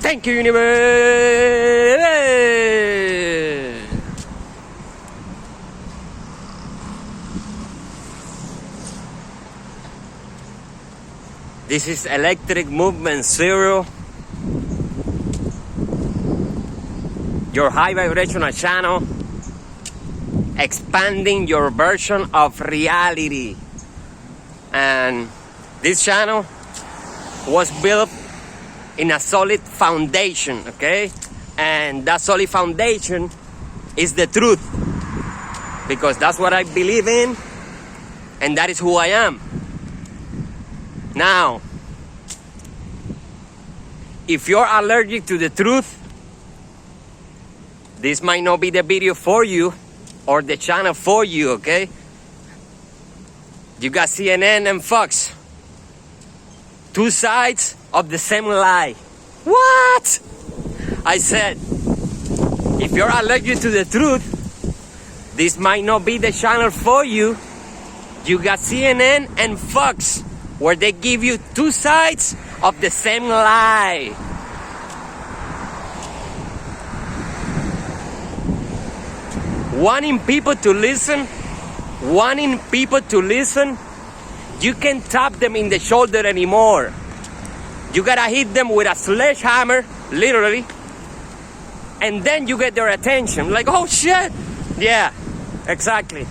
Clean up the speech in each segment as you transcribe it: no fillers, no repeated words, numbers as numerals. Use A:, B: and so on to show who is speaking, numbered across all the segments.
A: Thank you, universe. This is Electric Movement Zero, your high vibrational channel, expanding your version of reality. And this channel was built in a solid foundation, okay? And that solid foundation is the truth, because that's what I believe in, and that is who I am. Now, if you're allergic to the truth, this might not be the video for you or the channel for you, okay? You got CNN and Fox. Two sides of the same lie. What? I said, if you're allergic to the truth, this might not be the channel for you. You got CNN and Fox, where they give you two sides of the same lie. Wanting people to listen, you can't tap them in the shoulder anymore. You gotta hit them with a sledgehammer, literally, and then you get their attention. Like, oh shit! Yeah, exactly.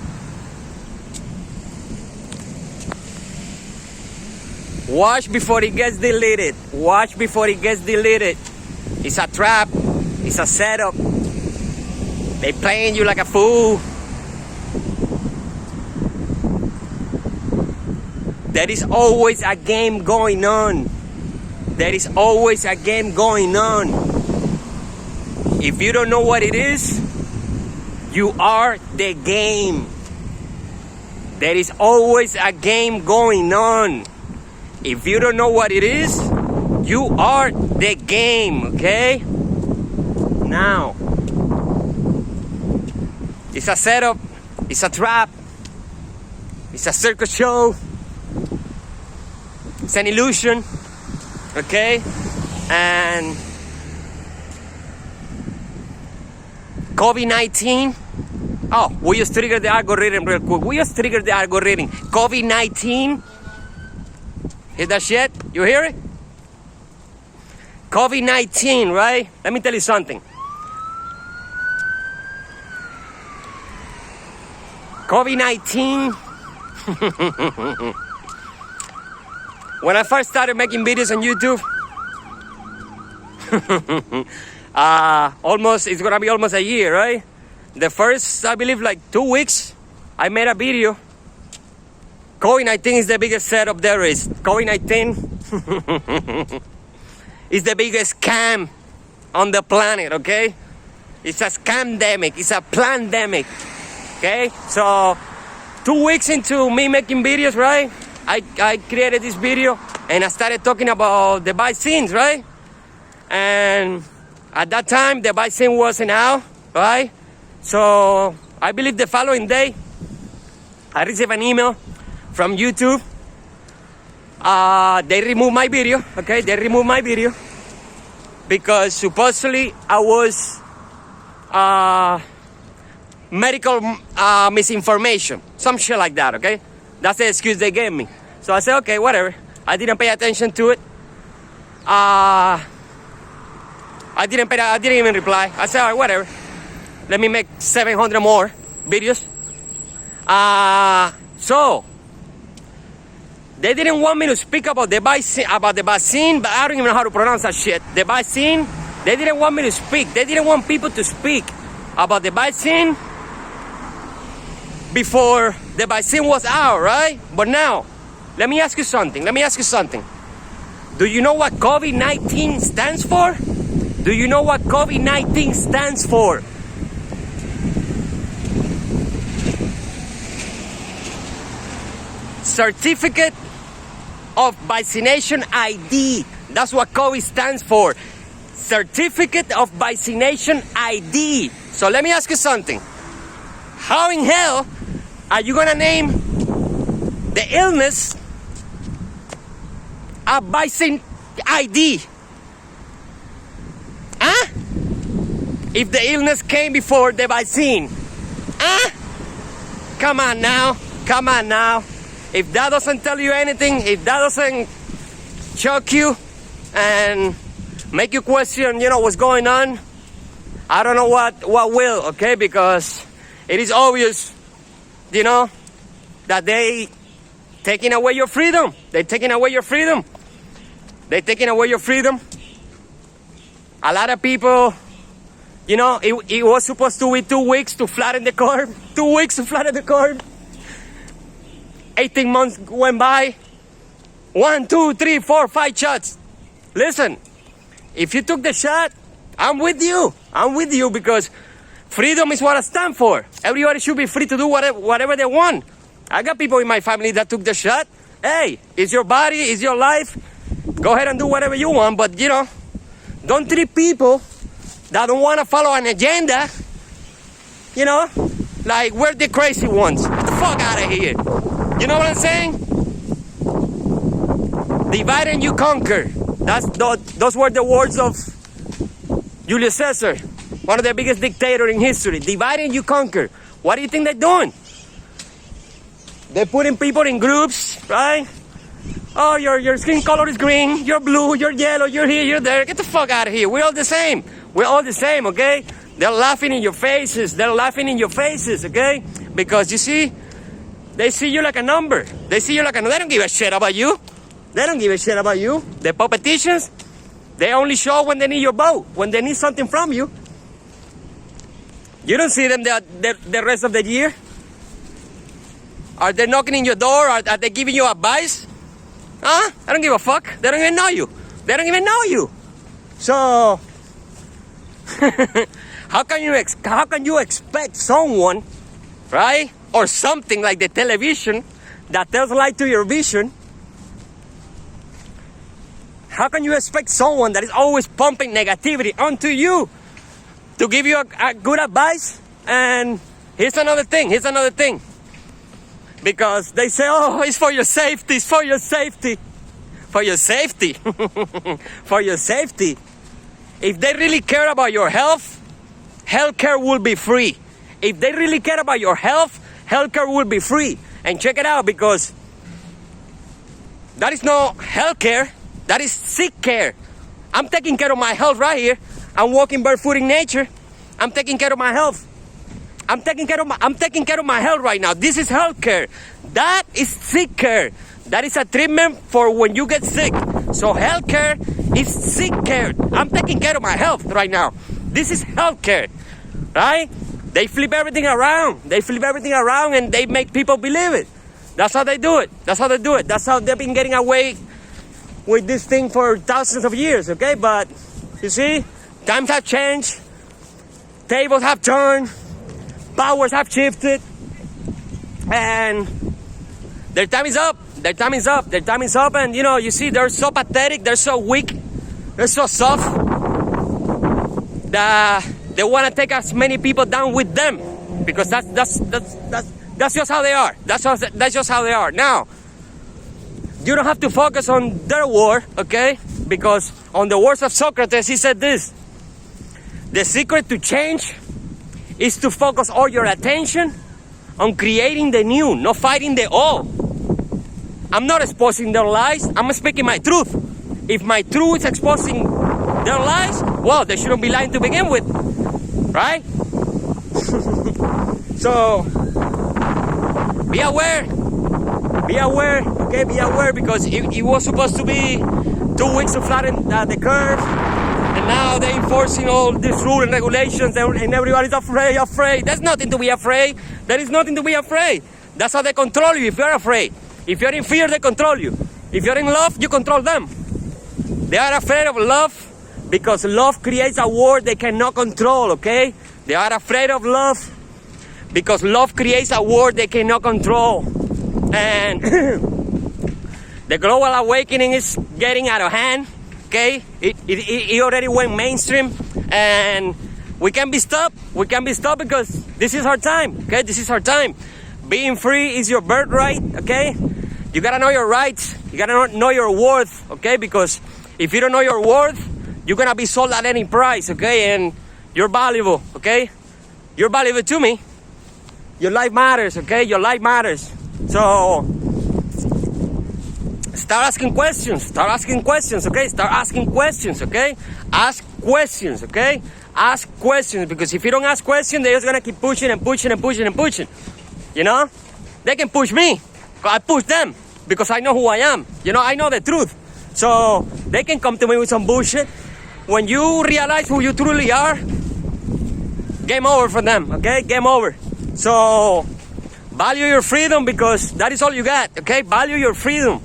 A: Watch before it gets deleted. Watch before it gets deleted. It's a trap. It's a setup. They playing you like a fool. There is always a game going on. There is always a game going on. If you don't know what it is, you are the game. There is always a game going on. If you don't know what it is, you are the game, okay? Now, it's a setup, it's a trap, it's a circus show, it's an illusion, okay? And COVID-19, oh, we just triggered the algorithm real quick. COVID-19, hear that shit? You hear it? COVID-19, right? Let me tell you something. COVID-19. When I first started making videos on YouTube, it's gonna be almost a year, right? The first, I believe, like 2 weeks, I made a video. COVID-19 is the biggest setup there is. COVID-19 is the biggest scam on the planet, okay? It's a scam-demic. It's a Plan-Demic, okay? So, 2 weeks into me making videos, right? I created this video and I started talking about the vaccines, right? And at that time, the vaccine wasn't out, right? So, I believe the following day, I received an email from YouTube. They removed my video, okay? They removed my video because supposedly I was medical misinformation, some shit like that, okay? That's the excuse they gave me. So I said, okay, whatever. I didn't pay attention to it. I didn't even reply. I said, all right, whatever. Let me make 700 more videos. So they didn't want me to speak about the vaccine, but I don't even know how to pronounce that shit. The vaccine, they didn't want me to speak. They didn't want people to speak about the vaccine before the vaccine was out, right? But now, let me ask you something. Do you know what COVID-19 stands for? Do you know what COVID-19 stands for? Certificate of Vaccination ID. That's what COVID stands for. Certificate of Vaccination ID. So let me ask you something. How in hell are you gonna name the illness a vaccine ID? if the illness came before the vaccine? Come on now. Come on now. If that doesn't tell you anything, if that doesn't shock you and make you question, what's going on, I don't know what will, okay? Because it is obvious, that they taking away your freedom. They're taking away your freedom. They're taking away your freedom. A lot of people, it was supposed to be 2 weeks to flatten the curve. 2 weeks to flatten the curve. 18 months went by. 1, 2, 3, 4, 5 shots. Listen, if you took the shot, I'm with you. I'm with you because freedom is what I stand for. Everybody should be free to do whatever they want. I got people in my family that took the shot. Hey, it's your body, it's your life. Go ahead and do whatever you want, but don't treat people that don't want to follow an agenda, like we're the crazy ones. Get the fuck out of here. You know what I'm saying? Divide and you conquer. Those were the words of Julius Caesar, one of the biggest dictators in history. Divide and you conquer. What do you think they're doing? They're putting people in groups, right? Oh, your skin color is green, you're blue, you're yellow, you're here, you're there. Get the fuck out of here. We're all the same. We're all the same, okay? They're laughing in your faces. They're laughing in your faces, okay? Because you see, they see you like a number. They see you like a number. They don't give a shit about you. They don't give a shit about you. The politicians, they only show when they need your vote, when they need something from you. You don't see them the rest of the year. Are they knocking in your door? Are they giving you advice? Huh? I don't give a fuck. They don't even know you. They don't even know you. So, how can you expect someone, right, or something like the television that tells light to your vision? How can you expect someone that is always pumping negativity onto you to give you a good advice? And here's another thing. Because they say, oh, it's for your safety, it's for your safety. For your safety. For your safety. If they really care about your health, healthcare will be free. If they really care about your health, healthcare will be free. And check it out, because that is not healthcare, that is sick care. I'm taking care of my health right here. I'm walking barefoot in nature. I'm taking care of my health. I'm taking care of my health right now. This is health care. That is sick care. That is a treatment for when you get sick. So health care is sick care. I'm taking care of my health right now. This is health care, right? They flip everything around. And they make people believe it. That's how they do it. That's how they've been getting away with this thing for thousands of years, okay? But you see, times have changed. Tables have turned. Powers have shifted, and their time is up. And you see, they're so pathetic, they're so weak, they're so soft that they want to take as many people down with them, because that's just how they are. That's just how they are. Now, you don't have to focus on their war, okay? Because on the words of Socrates, he said this: the secret to change is to focus all your attention on creating the new, not fighting the old. I'm not exposing their lies, I'm speaking my truth. If my truth is exposing their lies, well, they shouldn't be lying to begin with, right? So, be aware, okay, be aware, because it was supposed to be 2 weeks to flatten the curve. And now they're enforcing all these rules and regulations, and everybody's afraid. There's nothing to be afraid. There is nothing to be afraid. That's how they control you if you're afraid. If you're in fear, they control you. If you're in love, you control them. They are afraid of love because love creates a world they cannot control, okay? They are afraid of love because love creates a world they cannot control. And the global awakening is getting out of hand. Okay, it already went mainstream, and we can be stopped. We can be stopped because this is our time. Okay, this is our time. Being free is your birthright. Okay, you gotta know your rights. You gotta know your worth. Okay, because if you don't know your worth, you're gonna be sold at any price. Okay, and You're valuable, okay? You're valuable to me. Your life matters, okay? Your life matters. So start asking questions. Start asking questions, okay? Start asking questions, okay? Ask questions, okay? Ask questions, because if you don't ask questions, they're just gonna keep pushing and pushing and pushing and pushing. You know? They can push me. I push them because I know who I am. You know, I know the truth. So they can come to me with some bullshit. When you realize who you truly are, game over for them, okay? Game over. So value your freedom, because that is all you got, okay? Value your freedom.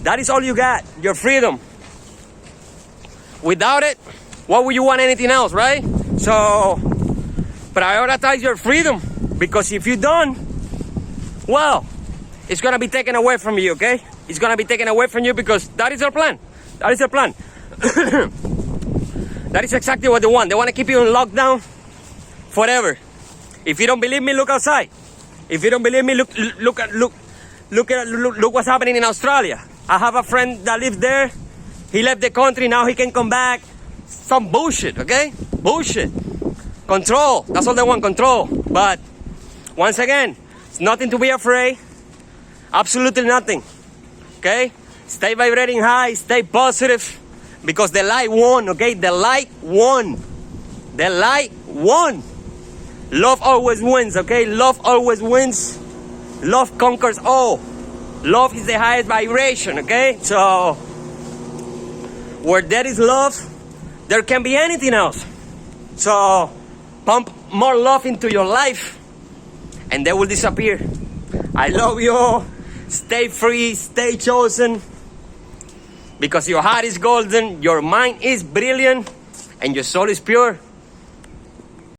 A: That is all you got, your freedom. Without it, what would you want anything else, right? So prioritize your freedom, because if you don't, well, it's gonna be taken away from you, okay? It's gonna be taken away from you, because that is their plan. That is their plan. That is exactly what they want. They want to keep you in lockdown forever. If you don't believe me, look outside. If you don't believe me, look what's happening in Australia. I have a friend that lives there. He left the country. Now he can come back. Some bullshit, okay? Bullshit. Control. That's all they want, control. But once again, it's nothing to be afraid. Absolutely nothing. Okay? Stay vibrating high. Stay positive. Because the light won, okay? The light won. The light won. Love always wins, okay? Love always wins. Love conquers all. Love is the highest vibration, okay? So, where there is love, there can be anything else. So, pump more love into your life, and they will disappear. I love you all. Stay free, stay chosen. Because your heart is golden, your mind is brilliant, and your soul is pure.